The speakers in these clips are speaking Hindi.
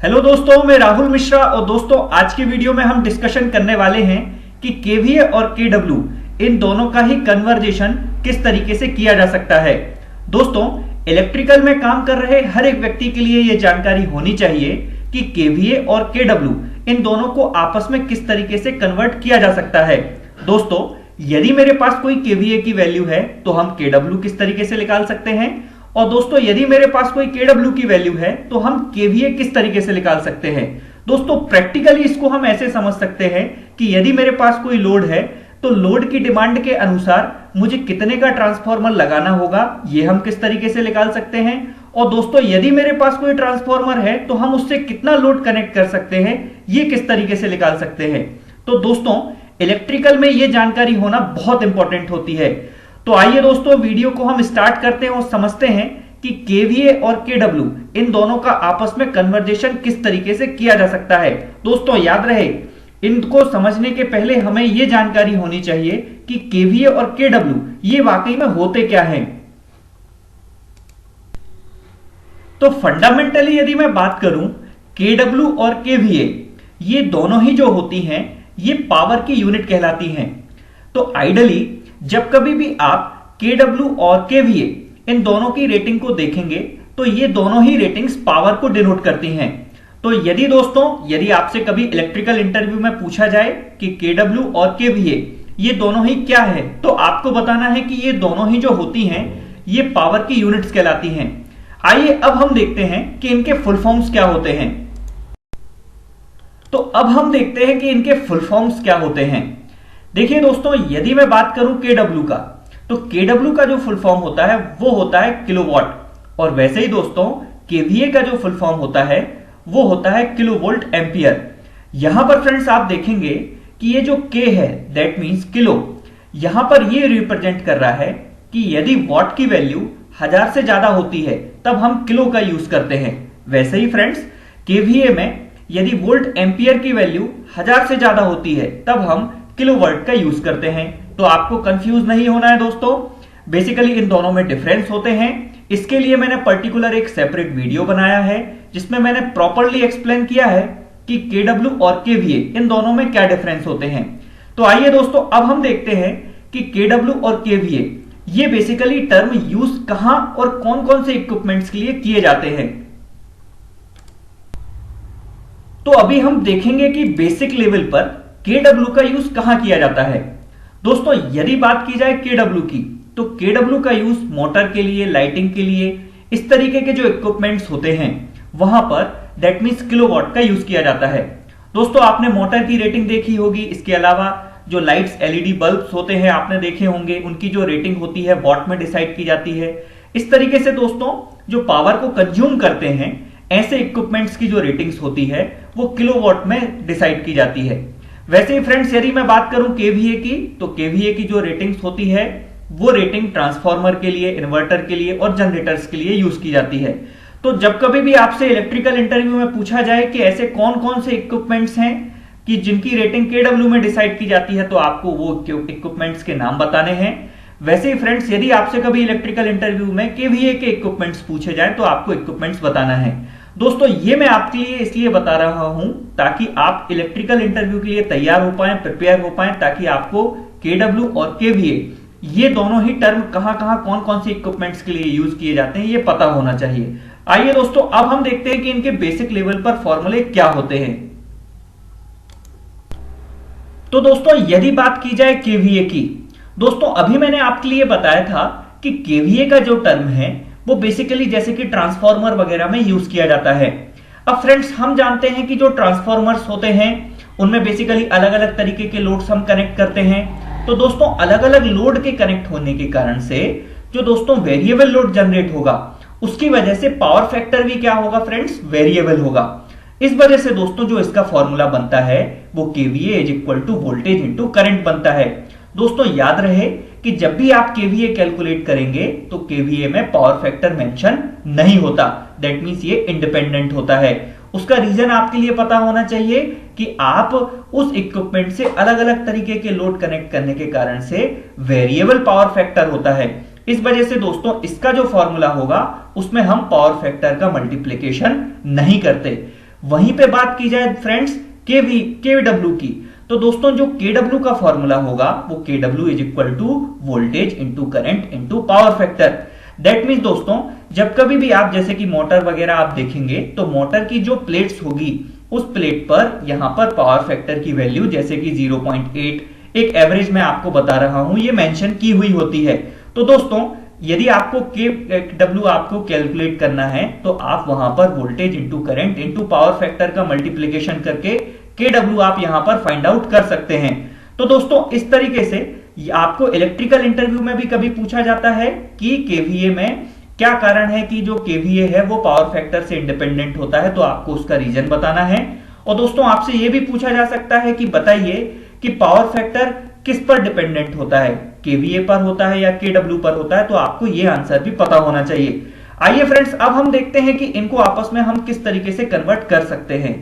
हेलो दोस्तों, मैं राहुल मिश्रा और दोस्तों आज की वीडियो में हम डिस्कशन करने वाले हैं कि केवीए और केडब्ल्यू इन दोनों का ही कन्वर्जेशन किस तरीके से किया जा सकता है। दोस्तों, इलेक्ट्रिकल में काम कर रहे हर एक व्यक्ति के लिए यह जानकारी होनी चाहिए कि केवीए और केडब्ल्यू इन दोनों को आपस में किस तरीके से कन्वर्ट किया जा सकता है। दोस्तों, यदि मेरे पास कोई केवीए की वैल्यू है तो हम केडब्ल्यू किस तरीके से निकाल सकते हैं, और दोस्तों यदि मेरे पास कोई केडब्ल्यू की वैल्यू है तो हम केवीए किस तरीके से निकाल सकते हैं। दोस्तों, प्रैक्टिकली इसको हम ऐसे समझ सकते हैं कि यदि मेरे पास कोई लोड है तो लोड की डिमांड के अनुसार मुझे कितने का ट्रांसफार्मर लगाना होगा, यह हम किस तरीके से निकाल सकते हैं। और दोस्तों, यदि मेरे पास कोई ट्रांसफार्मर है तो हम उससे कितना लोड कनेक्ट कर सकते हैं, यह किस तरीके से निकाल सकते हैं। तो दोस्तों, इलेक्ट्रिकल में यह जानकारी होना बहुत इंपॉर्टेंट होती है। तो आइए दोस्तों, वीडियो को हम स्टार्ट करते हैं और समझते हैं कि केवीए और केडब्ल्यू इन दोनों का आपस में कन्वर्जेशन किस तरीके से किया जा सकता है। दोस्तों, याद रहे, इनको समझने के पहले हमें यह जानकारी होनी चाहिए कि केवीए और केडब्ल्यू ये वाकई में होते क्या हैं। तो फंडामेंटली यदि मैं बात करूं, केडब्ल्यू और केवीए ये दोनों ही जो होती हैं ये पावर की यूनिट कहलाती हैं। तो आइडियली जब कभी भी आप केडब्ल्यू और केवीए इन दोनों की रेटिंग को देखेंगे तो ये दोनों ही रेटिंग्स पावर को डिनोट करती हैं। तो यदि आपसे कभी इलेक्ट्रिकल इंटरव्यू में पूछा जाए कि केडब्ल्यू और केवीए ये दोनों ही क्या है, तो आपको बताना है कि ये दोनों ही जो होती हैं ये पावर की यूनिट्स कहलाती हैं। आइए अब हम देखते हैं कि इनके फुल फॉर्म्स क्या होते हैं। तो अब हम देखते हैं कि इनके फुल फॉर्म्स क्या होते हैं। देखिए दोस्तों, यदि मैं बात करूं केडब्ल्यू का, तो केडब्ल्यू का जो फुल फॉर्म होता है वो होता है किलोवाट, और वैसे ही दोस्तों केवीए का जो फुल फॉर्म होता है वो होता है किलोवोल्ट एम्पियर। यहां पर फ्रेंड्स आप देखेंगे कि ये जो के है दैट मींस किलो, यहां पर ये रिप्रेजेंट कर रहा है कि यदि वॉट की वैल्यू 1000 से ज्यादा होती है तब हम किलो का यूज करते हैं। वैसे ही फ्रेंड्स केवीए में यदि वोल्ट एम्पियर की वैल्यू 1000 से ज्यादा होती है तब हम किलोवाट का यूज करते हैं। तो आपको कंफ्यूज नहीं होना है दोस्तों, बेसिकली इन दोनों में डिफरेंस होते हैं। इसके लिए मैंने पर्टिकुलर एक सेपरेट वीडियो बनाया है जिसमें मैंने प्रॉपर्ली एक्सप्लेन किया है कि केडब्ल्यू और केवीए इन दोनों में क्या डिफरेंस होते हैं। तो आइए दोस्तों, अब हम देखते हैं कि केडब्ल्यू और केवीए ये बेसिकली टर्म यूज कहां और कौन कौन से इक्विपमेंट्स के लिए किए जाते हैं। तो अभी हम देखेंगे कि बेसिक लेवल पर केडब्ल्यू का यूज कहां किया जाता है। दोस्तों, यदि बात की जाए केडब्ल्यू की, तो केडब्ल्यू का यूज मोटर के लिए, लाइटिंग के लिए, इस तरीके के जो इक्विपमेंट्स होते हैं वहां पर दैट मींस किलोवाट का यूज किया जाता है। दोस्तों, आपने मोटर की रेटिंग देखी होगी, इसके अलावा जो लाइट्स एलईडी बल्ब्स होते हैं आपने देखे होंगे, उनकी जो रेटिंग होती है वॉट में डिसाइड की जाती है। इस तरीके से दोस्तों जो पावर को कंज्यूम करते हैं ऐसे इक्विपमेंट्स की जो रेटिंग्स होती है वो किलोवाट में डिसाइड की जाती है। वैसे ही फ्रेंड्स, यदि मैं बात करूं केवीए की, तो केवीए की जो रेटिंग्स होती है वो रेटिंग ट्रांसफार्मर के लिए, इन्वर्टर के लिए और जनरेटर्स के लिए यूज की जाती है। तो जब कभी भी आपसे इलेक्ट्रिकल इंटरव्यू में पूछा जाए कि ऐसे कौन कौन से इक्विपमेंट्स हैं कि जिनकी रेटिंग केडब्ल्यू में डिसाइड की जाती है, तो आपको वो इक्विपमेंट्स के नाम बताने हैं। वैसे ही फ्रेंड्स, यदि आपसे कभी इलेक्ट्रिकल इंटरव्यू में केवीए के इक्विपमेंट्स पूछे जाए तो आपको इक्विपमेंट्स बताना है। दोस्तों, ये मैं आपके लिए इसलिए बता रहा हूं ताकि आप इलेक्ट्रिकल इंटरव्यू के लिए तैयार हो पाएं, प्रिपेयर हो पाएं, ताकि आपको केडब्ल्यू और केवीए ये दोनों ही टर्म कहां कहां कौन कौन से इक्विपमेंट्स के लिए यूज किए जाते हैं ये पता होना चाहिए। आइए दोस्तों, अब हम देखते हैं कि इनके बेसिक लेवल पर फॉर्मूले क्या होते हैं। तो दोस्तों, यदि बात की जाए केवीए की, दोस्तों अभी मैंने आपके लिए बताया था कि केवीए का जो टर्म है वो बेसिकली जैसे कि ट्रांसफार्मर वगैरह में यूज किया जाता है। अब फ्रेंड्स, हम जानते हैं कि जो ट्रांसफार्मर्स होते हैं उनमें बेसिकली अलग अलग तरीके के लोड्स हम कनेक्ट करते हैं। तो दोस्तों, अलग अलग लोड के कनेक्ट होने के कारण से जो दोस्तों वेरिएबल लोड जनरेट होगा उसकी वजह से पावर फैक्टर भी क्या होगा फ्रेंड्स, वेरिएबल होगा। इस वजह से दोस्तों जो इसका फॉर्मूला बनता है वो KVA is equal to voltage into current बनता है। दोस्तों, याद रहे कि जब भी आप केवीए कैलकुलेट करेंगे तो केवीए में पावर फैक्टर मेंशन नहीं होता, दैट मींस ये इंडिपेंडेंट होता है। उसका रीजन आपके लिए पता होना चाहिए कि आप उस इक्विपमेंट से अलग अलग तरीके के लोड कनेक्ट करने के कारण से वेरिएबल पावर फैक्टर होता है। इस वजह से दोस्तों इसका जो फॉर्मूला होगा उसमें हम पावर फैक्टर का मल्टीप्लिकेशन नहीं करते। वहीं पे बात की जाए फ्रेंड्स केडब्ल्यू की, तो दोस्तों जो केडब्ल्यू का फॉर्मूला होगा वो KW is equal to voltage into current into power factor. That means दोस्तों जब कभी भी आप जैसे कि मोटर वगैरह आप देखेंगे तो मोटर की जो प्लेट्स होगी उस प्लेट पर यहां पर पावर फैक्टर की वैल्यू जैसे कि 0.8 एक एवरेज में आपको बता रहा हूं ये मेंशन की हुई होती है। तो दोस्तों यदि आपको केडब्ल्यू आपको कैलकुलेट करना है तो आप वहां पर voltage into current into power factor का मल्टीप्लीकेशन करके केडब्ल्यू आप यहां पर फाइंड आउट कर सकते हैं। तो दोस्तों इस तरीके से आपको इलेक्ट्रिकल इंटरव्यू में भी कभी पूछा जाता है कि केवीए में क्या कारण है कि जो केवीए है वो पावर फैक्टर से इंडिपेंडेंट होता है, तो आपको उसका रीजन बताना है। और दोस्तों आपसे यह भी पूछा जा सकता है कि बताइए कि पावर फैक्टर किस पर डिपेंडेंट होता है, केवीए पर होता है या केडब्ल्यू पर होता है, तो आपको यह आंसर भी पता होना चाहिए। आइए फ्रेंड्स अब हम देखते हैं कि इनको आपस में हम किस तरीके से कन्वर्ट कर सकते हैं।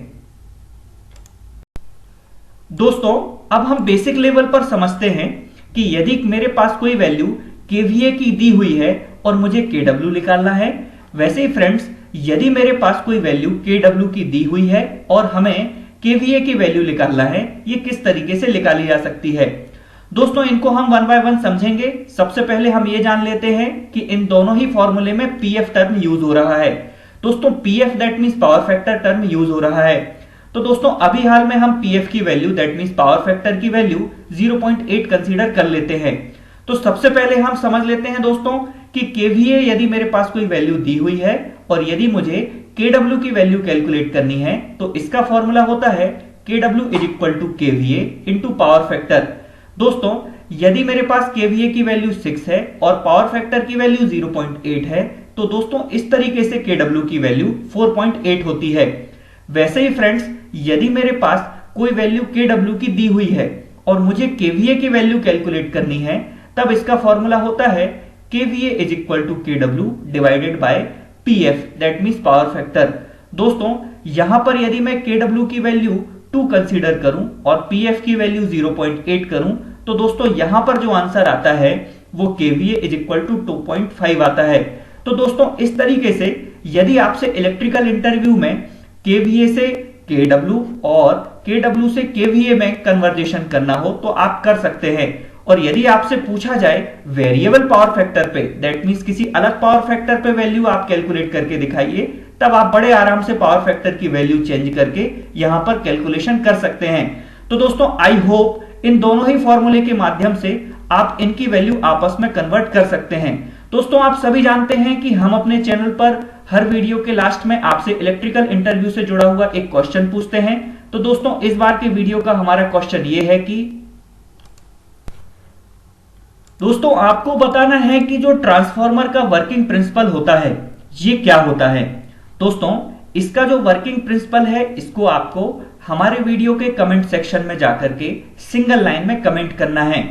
दोस्तों अब हम बेसिक लेवल पर समझते हैं कि यदि मेरे पास कोई वैल्यू केवीए की दी हुई है और मुझे केडब्ल्यू निकालना है, वैसे ही फ्रेंड्स यदि मेरे पास कोई वैल्यू केडब्ल्यू की दी हुई है और हमें केवीए की वैल्यू निकालना है, ये किस तरीके से निकाली जा सकती है। दोस्तों इनको हम वन बाय वन समझेंगे। सबसे पहले हम ये जान लेते हैं कि इन दोनों ही फॉर्मूले में पीएफ टर्म यूज हो रहा है। दोस्तों PF that means power factor term use हो रहा है। तो दोस्तों अभी हाल में हम पीएफ की value that means power factor की वैल्यू 0.8 कंसीडर कर लेते हैं। तो सबसे पहले हम समझ लेते हैं दोस्तों कि केवीए यदि मेरे पास कोई वैल्यू दी हुई है और यदि मुझे केडब्ल्यू की वैल्यू कैलकुलेट करनी है तो इसका फॉर्मूला होता है KW is equal to KVA into power factor. दोस्तों यदि मेरे पास केवीए की वैल्यू 6 है और पावर फैक्टर की वैल्यू 0.8 है तो दोस्तों इस तरीके से केडब्ल्यू की वैल्यू 4.8 होती है। वैसे ही फ्रेंड्स यदि मेरे पास कोई वैल्यू केडब्ल्यू की दी हुई है और मुझे केवीए की वैल्यू कैलकुलेट करनी है तब इसका फॉर्मूला होता है KVA is equal to KW divided by PF that means power factor. दोस्तों यहां पर यदि मैं केडब्ल्यू की वैल्यू 2 कंसीडर करूं और पीएफ की वैल्यू 0.8 करूं तो दोस्तों यहां पर जो आंसर आता है वो केवीए इज इक्वल टू 2.5 आता है। तो दोस्तों इस तरीके से यदि आपसे इलेक्ट्रिकल इंटरव्यू में केवीए से केडब्ल्यू और केडब्ल्यू से केवीए में कन्वर्जेशन करना हो तो आप कर सकते हैं। और यदि आपसे पूछा जाए वेरिएबल पावर फैक्टर पे दैट मींस किसी अलग पावर फैक्टर पे वैल्यू आप कैलकुलेट करके दिखाइए, तब आप बड़े आराम से पावर फैक्टर की वैल्यू चेंज करके यहां पर कैलकुलेशन कर सकते हैं। तो दोस्तों आई होप इन दोनों ही फॉर्मूले के माध्यम से आप इनकी वैल्यू आपस में कन्वर्ट कर सकते हैं। दोस्तों आप सभी जानते हैं कि हम अपने चैनल पर हर वीडियो के लास्ट में आपसे इलेक्ट्रिकल इंटरव्यू से जुड़ा हुआ एक क्वेश्चन पूछते हैं। तो दोस्तों इस बार के वीडियो का हमारा क्वेश्चन ये है कि दोस्तों आपको बताना है कि जो ट्रांसफार्मर का वर्किंग प्रिंसिपल होता है ये क्या होता है। दोस्तों इसका जो वर्किंग प्रिंसिपल है इसको आपको हमारे वीडियो के कमेंट सेक्शन में जाकर के सिंगल लाइन में कमेंट करना है।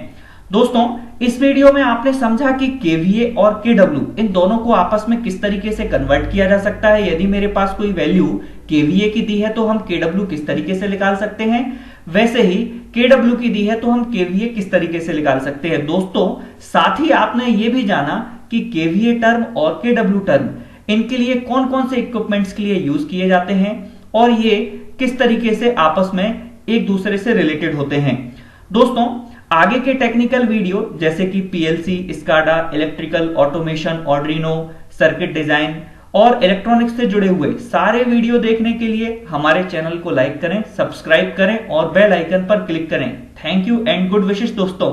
दोस्तों इस वीडियो में आपने समझा कि केवीए और केडब्ल्यू इन दोनों को आपस में किस तरीके से कन्वर्ट किया जा सकता है। यदि मेरे पास कोई वैल्यू केवीए की दी है तो हम केडब्ल्यू किस तरीके से निकाल सकते हैं, वैसे ही केडब्ल्यू की दी है तो हम केवीए किस तरीके से निकाल सकते हैं। दोस्तों साथ ही आपने ये भी जाना कि केवीए टर्म और केडब्ल्यू टर्म इनके लिए कौन कौन से इक्विपमेंट्स के लिए यूज किए जाते हैं और ये किस तरीके से आपस में एक दूसरे से रिलेटेड होते हैं। दोस्तों आगे के टेक्निकल वीडियो जैसे कि PLC, SCADA, electrical automation, Arduino, circuit design और इलेक्ट्रॉनिक्स से जुड़े हुए सारे वीडियो देखने के लिए हमारे चैनल को लाइक करें, सब्सक्राइब करें और बेल आइकन पर क्लिक करें। Thank you and good wishes दोस्तों।